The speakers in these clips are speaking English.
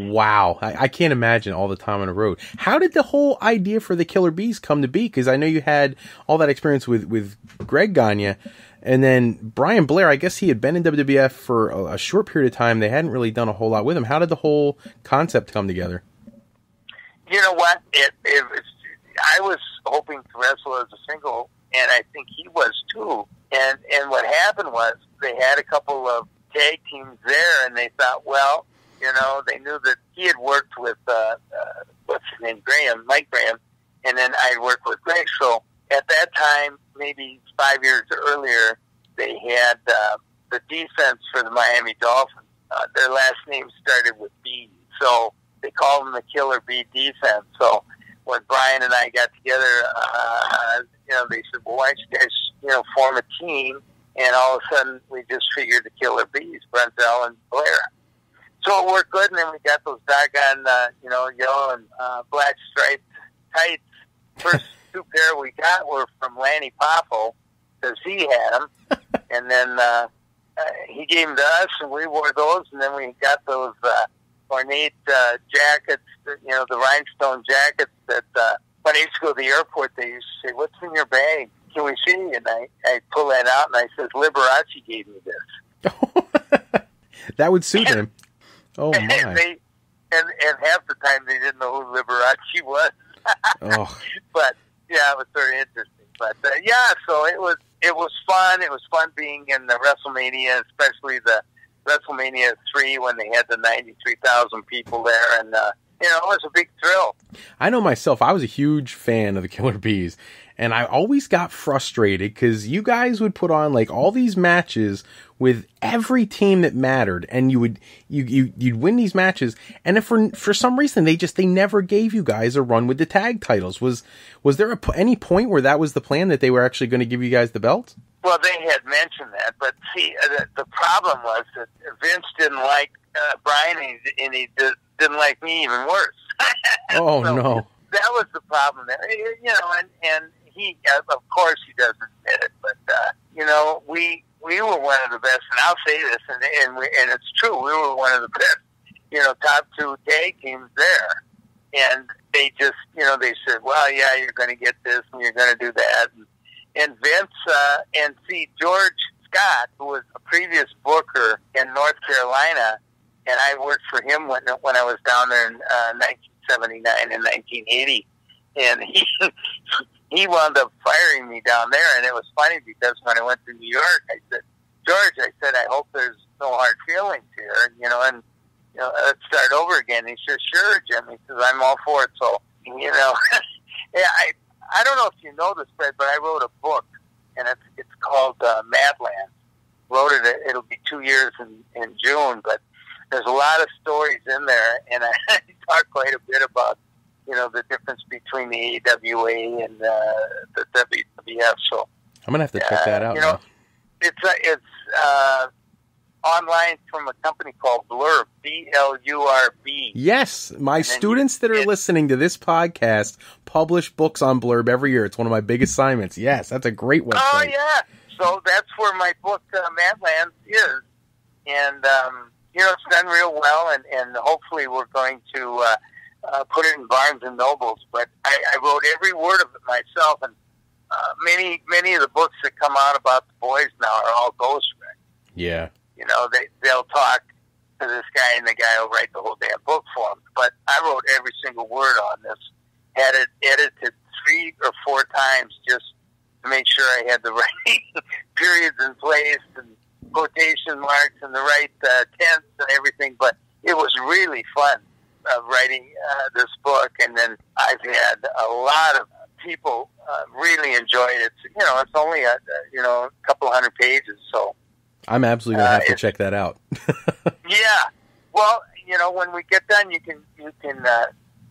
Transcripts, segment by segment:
Wow. I can't imagine all the time on the road. How did the whole idea for the Killer Bees come to be? Because I know you had all that experience with Greg Gagne, and then Brian Blair, I guess he had been in WWF for a short period of time. They hadn't really done a whole lot with him. How did the whole concept come together? You know what? I was hoping to wrestle as a single, and I think he was too. And what happened was they had a couple of tag teams there, and they thought, well, you know, they knew that he had worked with, what's his name, Mike Graham, and then I had worked with Greg. So at that time, maybe 5 years earlier, they had the defense for the Miami Dolphins. Their last name started with B, so they called them the Killer Bee Defense. So when Brian and I got together, you know, they said, well, why don't you guys, you know, form a team? And all of a sudden, we just figured the Killer Bees, Brunzell and Blair. So it worked good, and then we got those doggone, you know, yellow and black striped tights. First two pair we got were from Lanny Poffo, because he had them. And then he gave them to us, and we wore those, and then we got those ornate jackets, you know, the rhinestone jackets that when I used to go to the airport, they used to say, what's in your bag? Can we see? And I pull that out, and I said, Liberace gave me this. That would suit him. Oh, my. And half the time they didn't know who Liberace was. Oh. But, yeah, it was very interesting. But, yeah, so it was fun. It was fun being in the WrestleMania, especially the WrestleMania 3 when they had the 93,000 people there. And, you know, it was a big thrill. I know myself, I was a huge fan of the Killer Bees. And I always got frustrated because you guys would put on like all these matches with every team that mattered, and you'd win these matches. And if for some reason they never gave you guys a run with the tag titles. Was there any point where that was the plan, that they were actually going to give you guys the belts? Well, they had mentioned that, but see, the problem was that Vince didn't like Brian, and he didn't like me even worse. Oh, so no. That was the problem there, you know, and he, of course, he doesn't admit it, but you know, we were one of the best, and I'll say this, and it's true, we were one of the best, you know, top two tag teams there, and they just, you know, they said, well, yeah, you're going to get this, and you're going to do that, and Vince, and see, George Scott, who was a previous booker in North Carolina, and I worked for him when I was down there in 1979 and 1980, and he wound up firing me down there. And it was funny because when I went to New York, I said, George, I hope there's no hard feelings here, you know, and you know, let's start over again. He says, sure, Jim. He says, I'm all for it. So, you know, yeah, I don't know if you know this, Fred, but I wrote a book, and it's called Madland. Wrote it. It'll be 2 years in June, but there's a lot of stories in there, and I talk quite a bit about, you know, the difference between the AWA and the WWF. So I'm gonna have to check that out. You know, it's online from a company called Blurb, BLURB. Yes, my students that are listening to this podcast publish books on Blurb every year. It's one of my big assignments. Yes, that's a great website. Oh yeah, so that's where my book Madlands is, and you know, it's done real well, and hopefully we're going to put it in Barnes and Nobles. But I wrote every word of it myself, and many of the books that come out about the boys now are all ghostwritten. Yeah. You know, they'll talk to this guy, and the guy will write the whole damn book for them. But I wrote every single word on this, had it edited 3 or 4 times just to make sure I had the right periods in place and quotation marks and the right tense and everything. But it was really fun writing this book, and then I've had a lot of people really enjoy it. It's, you know, it's only a couple hundred pages, so I'm absolutely gonna have to check that out. Yeah, well, you know, when we get done, you can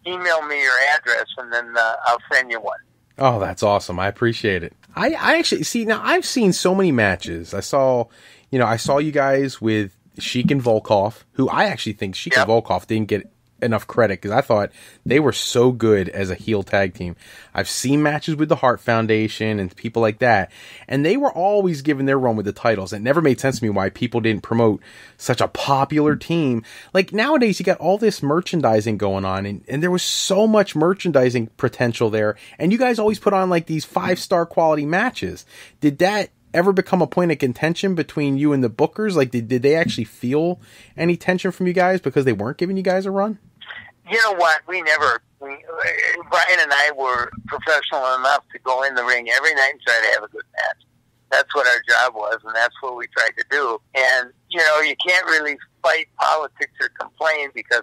email me your address, and then I'll send you one. Oh, that's awesome! I appreciate it. I actually see now. I've seen so many matches. I saw you guys with Sheik and Volkov, who I actually think Sheik and Volkov didn't get enough credit, because I thought they were so good as a heel tag team. I've seen matches with the Hart Foundation and people like that, and they were always given their run with the titles. It never made sense to me why people didn't promote such a popular team. Like nowadays, you got all this merchandising going on, and there was so much merchandising potential there, and you guys always put on like these 5-star quality matches. Did that ever become a point of contention between you and the bookers? Like, did they actually feel any tension from you guys because they weren't giving you guys a run? You know what? Brian and I were professional enough to go in the ring every night and try to have a good match. That's what our job was, and that's what we tried to do. And, you know, you can't really fight politics or complain because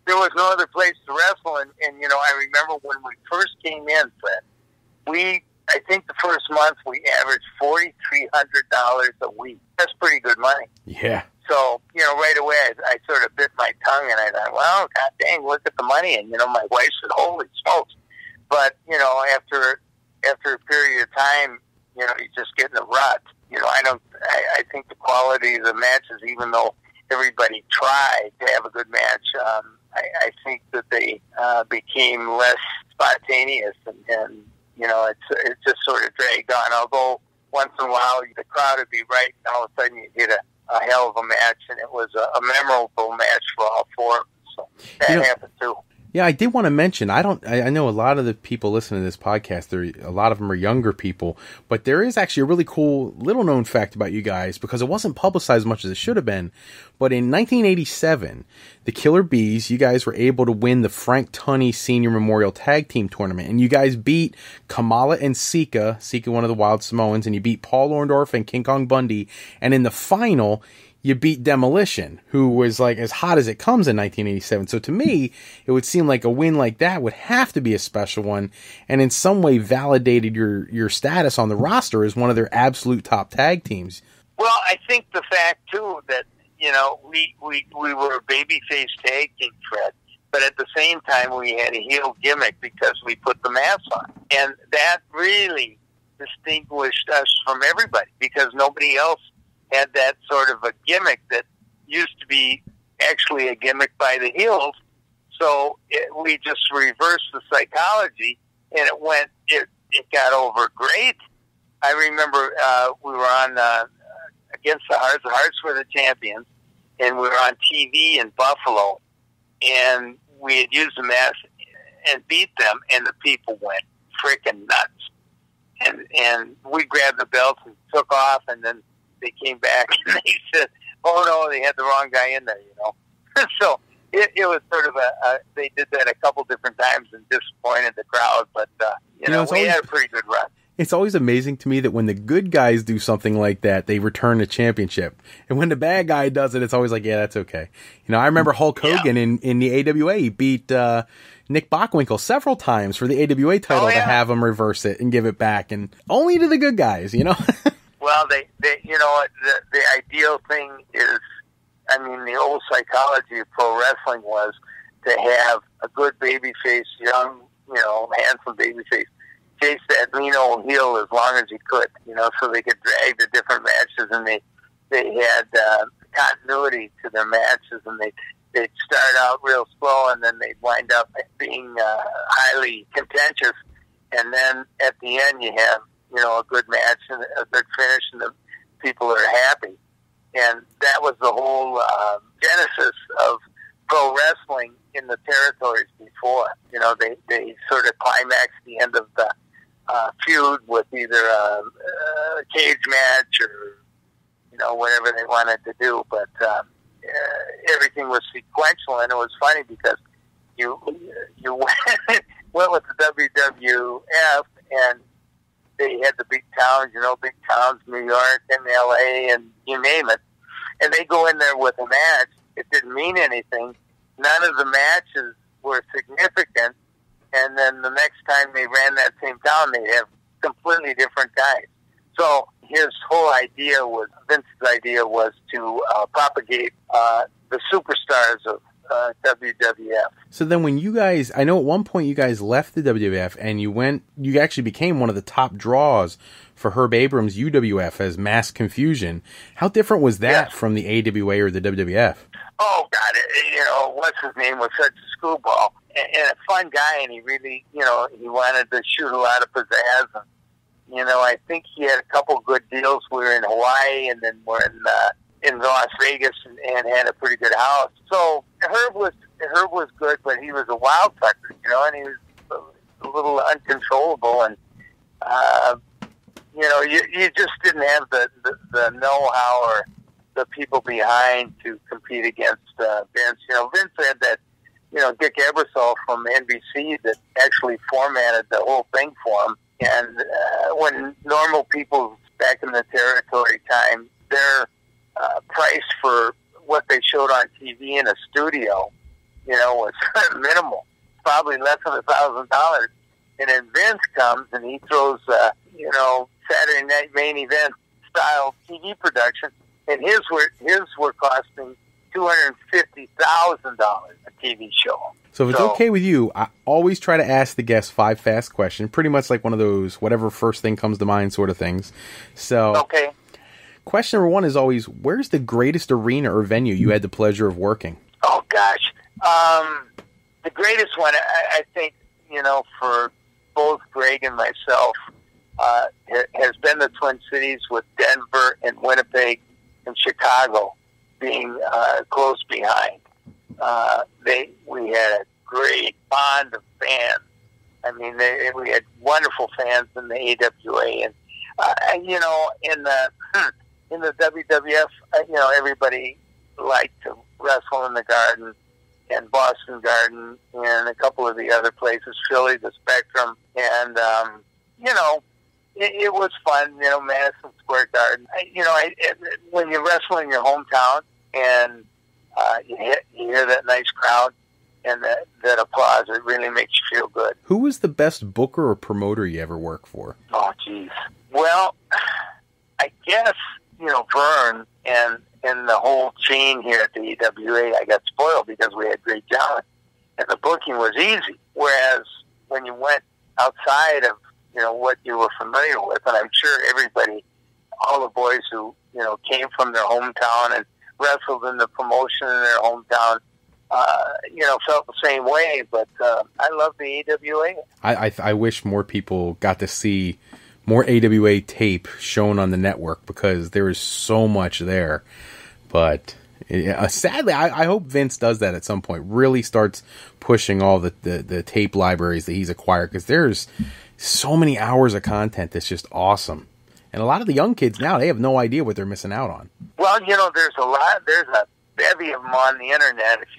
there was no other place to wrestle. And you know, I remember when we first came in, Fred, I think the first month we averaged $4,300 a week. That's pretty good money. Yeah. So, you know, right away I sort of bit my tongue and I thought, well, God dang, look at the money. And, you know, my wife said, holy smokes. But, you know, after a period of time, you know, you just get in a rut. You know, I think the quality of the matches, even though everybody tried to have a good match, I think that they became less spontaneous and you know, it just sort of dragged on. Although once in a while the crowd would be right, and all of a sudden you get a hell of a match, and it was a memorable match for all four. So that happened too. Yeah, I did want to mention, I know a lot of the people listening to this podcast, a lot of them are younger people, but there is actually a really cool little known fact about you guys, because it wasn't publicized as much as it should have been. But in 1987, the Killer Bees, you guys were able to win the Frank Tunney Senior Memorial Tag Team Tournament, and you guys beat Kamala and Sika, one of the Wild Samoans, and you beat Paul Orndorff and King Kong Bundy, and in the final, you beat Demolition, who was like as hot as it comes in 1987. So to me, it would seem like a win like that would have to be a special one, and in some way validated your status on the roster as one of their absolute top tag teams. Well, I think the fact too that, you know, we were a babyface tag team, Fred, but at the same time we had a heel gimmick because we put the mask on, and that really distinguished us from everybody because nobody else had that sort of a gimmick that used to be actually a gimmick by the heels. So we just reversed the psychology, and it got over great. I remember we were on Against the Hearts. The Hearts were the champions, and we were on TV in Buffalo, and we had used the mask and beat them, and the people went freaking nuts. And we grabbed the belts and took off, and then they came back and they said, oh no, they had the wrong guy in there, you know. So it was sort of they did that a couple different times and disappointed the crowd, but you know, we had a pretty good run. It's always amazing to me that when the good guys do something like that, they return the championship. And when the bad guy does it, it's always like, yeah, that's okay. You know, I remember Hulk Hogan in the AWA, he beat Nick Bockwinkel several times for the AWA title to have him reverse it and give it back, and only to the good guys, you know. Well, they you know, the ideal thing is, I mean, the old psychology of pro wrestling was to have a good babyface, young, you know, handsome babyface, chase that lean old heel as long as he could, you know, so they could drag the different matches, and they had continuity to their matches, and they'd start out real slow, and then they'd wind up being highly contentious, and then at the end you have, you know, a good match and a good finish, and the people are happy. And that was the whole genesis of pro wrestling in the territories before. You know, they sort of climaxed the end of the feud with either a cage match or, you know, whatever they wanted to do. But everything was sequential, and it was funny because you went with the WWF, and they had the big towns, you know, big towns, New York and LA and you name it. And they go in there with a match. It didn't mean anything. None of the matches were significant. And then the next time they ran that same town, they'd have completely different guys. So his whole idea was, Vince's idea was to propagate the superstars of WWF. So then when you guys, I know at one point you guys left the WWF and you actually became one of the top draws for Herb Abrams UWF as Mass Confusion. How different was that from the AWA or the WWF? Oh God, what's his name was such a screwball and a fun guy, and he really, he wanted to shoot a lot of pizzazz. And, I think he had a couple good deals. We were in Hawaii, and then we're in Las Vegas, and had a pretty good house. So Herb was good, but he was a wild sucker, and he was a little uncontrollable, and you just didn't have the know-how or the people behind to compete against Vince. Vince had that, Dick Ebersol from NBC that actually formatted the whole thing for him. And when normal people back in the territory time, their price for what they showed on TV in a studio, was minimal, probably less than $1,000. And then Vince comes and he throws, Saturday Night Main Event style TV production, and his were costing $250,000 a TV show. So if it's okay with you, I always try to ask the guests 5 fast questions, pretty much like one of those whatever first thing comes to mind sort of things. So, okay. Question number 1 is always, where's the greatest arena or venue you had the pleasure of working? Oh, gosh. The greatest one, I think, for both Greg and myself, has been the Twin Cities, with Denver and Winnipeg and Chicago being close behind. We had a great bond of fans. I mean, we had wonderful fans in the AWA, and in the WWF, everybody liked to wrestle in the Garden and Boston Garden and a couple of the other places, Philly, the Spectrum, and it was fun. Madison Square Garden. When you wrestle in your hometown and you hear that nice crowd and that applause, it really makes you feel good. Who was the best booker or promoter you ever worked for? Oh, geez. Well, I guess, Vern and the whole chain here at the EWA, I got spoiled because we had great talent and the booking was easy. Whereas when you went outside of, what you were familiar with, and I'm sure everybody, all the boys who, came from their hometown and wrestled in the promotion in their hometown, felt the same way. But I love the AWA. I wish more people got to see more AWA tape shown on the network because there is so much there. But sadly, I hope Vince does that at some point. Really starts pushing all the tape libraries that he's acquired, because there's so many hours of content that's just awesome. And a lot of the young kids now, they have no idea what they're missing out on. Well, there's a bevy of them on the internet. If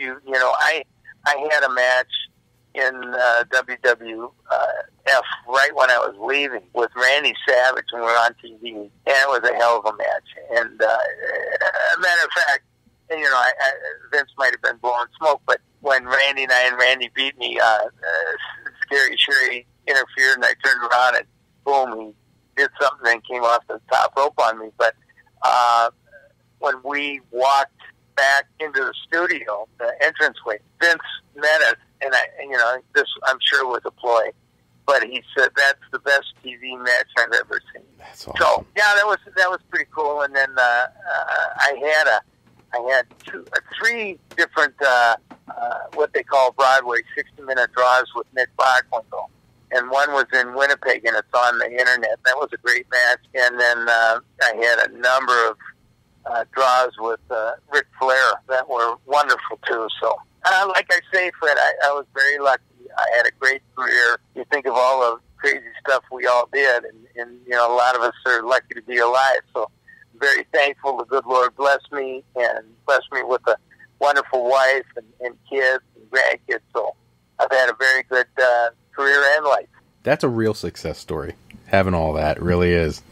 I had a match in WWF right when I was leaving with Randy Savage, and we were on TV, and it was a hell of a match. And a matter of fact, Vince might have been blowing smoke, but when Randy beat me, Scary Sherry interfered, and I turned around and boom, he did something and came off the top rope on me. But when we walked back into the studio, the entranceway, Vince met us, and this I'm sure was a ploy, but he said that's the best TV match I've ever seen. That's awesome. So yeah, that was pretty cool. And then I had 3 different what they call Broadway 60-minute draws with Nick Bockwinkel. And one was in Winnipeg, and it's on the internet. That was a great match. And then I had a number of draws with Ric Flair that were wonderful, too. So, like I say, Fred, I was very lucky. I had a great career. You think of all the crazy stuff we all did, and a lot of us are lucky to be alive. So, very thankful the good Lord blessed me, and blessed me with a wonderful wife and kids and grandkids. So, I've had a very good career and life. That's a real success story, having all that. It really is.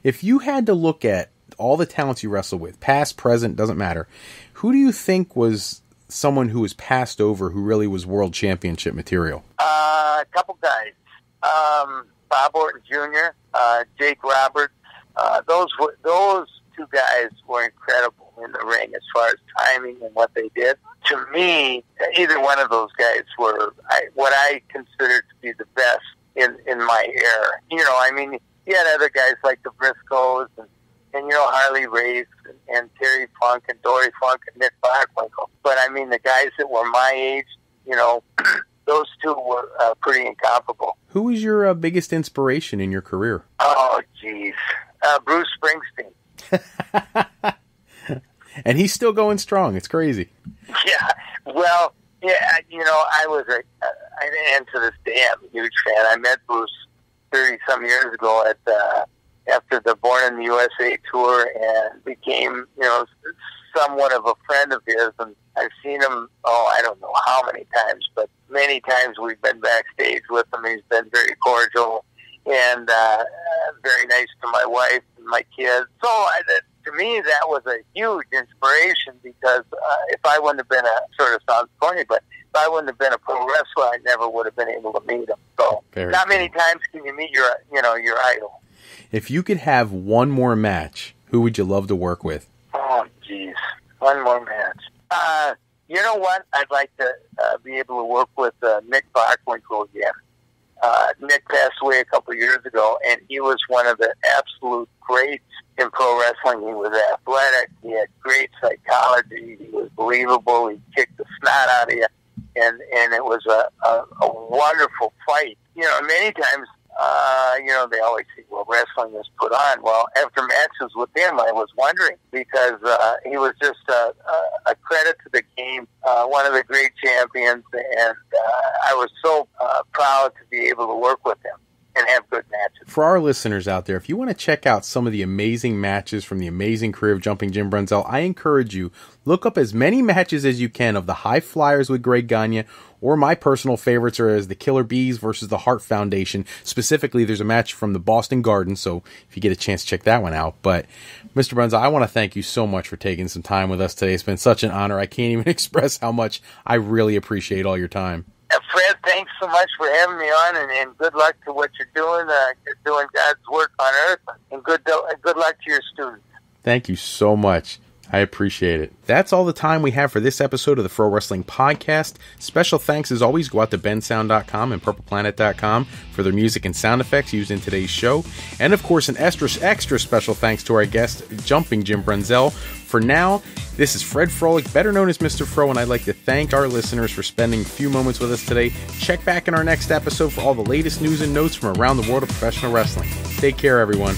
If you had to look at all the talents you wrestle with, past, present, doesn't matter, who do you think was someone who was passed over who really was world championship material? A couple guys. Bob Orton Jr., Jake Roberts. Those 2 guys were incredible in the ring as far as timing and what they did. To me, either one of those guys were what I consider to be the best in my era. You had other guys like the Briscoes and and Harley Race and Terry Funk and Dory Funk and Nick Bockwinkel. But I mean, the guys that were my age, those two were pretty incomparable. Who was your biggest inspiration in your career? Oh, geez. Bruce Springsteen. And he's still going strong. It's crazy. Yeah. Well, yeah, I was and to this day, I'm a huge fan. I met Bruce 30-some years ago after the Born in the USA tour, and became, somewhat of a friend of his. And I've seen him, I don't know how many times, but many times we've been backstage with him. He's been very cordial and very nice to my wife and my kids. So to me, that was a huge inspiration, because if I wouldn't have been sort of sounds corny, but if I wouldn't have been a pro wrestler, I never would have been able to meet him. So not many times can you meet your idol. If you could have one more match, who would you love to work with? Oh, geez. One more match. You know what? I'd like to be able to work with Nick Bockwinkel again. Nick passed away a couple of years ago, and he was one of the absolute greats in pro wrestling. He was athletic. He had great psychology. He was believable. He kicked the snot out of you, and it was a wonderful fight. Many times, they always say, well, wrestling is put on. Well, after matches with him, I was wondering, because he was just a credit to the game, one of the great champions, and I was so proud to be able to work with him and have good matches. For our listeners out there, if you want to check out some of the amazing matches from the amazing career of Jumping Jim Brunzell, I encourage you, look up as many matches as you can of the High Flyers with Greg Gagne, or my personal favorites are as the Killer Bees versus the Hart Foundation. Specifically, there's a match from the Boston Garden, so if you get a chance, check that one out. But, Mr. Brunzell, I want to thank you so much for taking some time with us today. It's been such an honor. I can't even express how much I really appreciate all your time. Fred, thanks so much for having me on, and good luck to what you're doing. You're doing God's work on earth, and good luck to your students. Thank you so much. I appreciate it. That's all the time we have for this episode of the Pro Wrestling Podcast. Special thanks, as always, go out to bensound.com and purpleplanet.com for their music and sound effects used in today's show. And, of course, an extra special thanks to our guest, Jumping Jim Brunzell. For now, this is Fred Froelich, better known as Mr. Fro, and I'd like to thank our listeners for spending a few moments with us today. Check back in our next episode for all the latest news and notes from around the world of professional wrestling. Take care, everyone.